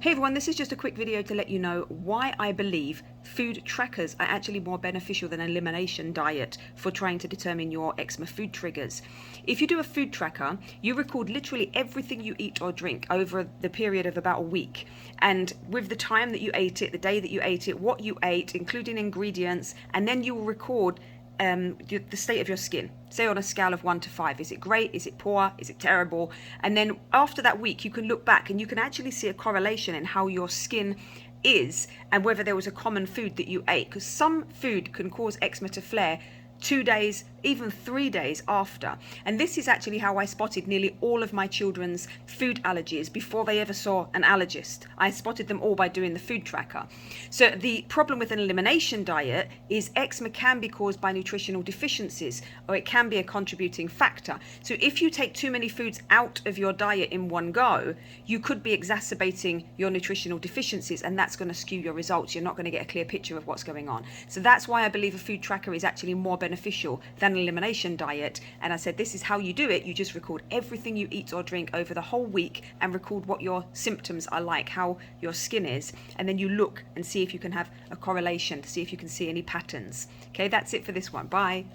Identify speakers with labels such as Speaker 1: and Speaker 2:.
Speaker 1: Hey everyone, this is just a quick video to let you know why I believe food trackers are actually more beneficial than an elimination diet for trying to determine your eczema food triggers. If you do a food tracker, you record literally everything you eat or drink over the period of about a week. And with the time that you ate it, the day that you ate it, what you ate, including ingredients, and then you will record the state of your skin. Say on a scale of 1 to 5, is it great, is it poor, is it terrible? And then after that week you can look back and you can actually see a correlation in how your skin is and whether there was a common food that you ate, because some food can cause eczema to flare 2 days, even 3 days after. And this is actually how I spotted nearly all of my children's food allergies before they ever saw an allergist. I spotted them all by doing the food tracker. So the problem with an elimination diet is eczema can be caused by nutritional deficiencies, or it can be a contributing factor. So if you take too many foods out of your diet in one go, you could be exacerbating your nutritional deficiencies, and that's going to skew your results. You're not going to get a clear picture of what's going on. So that's why I believe a food tracker is actually more beneficial than an elimination diet. And I said, this is how you do it. You just record everything you eat or drink over the whole week and record what your symptoms are like, how your skin is, and then you look and see if you can have a correlation to see if you can see any patterns. Okay, that's it for this one. Bye.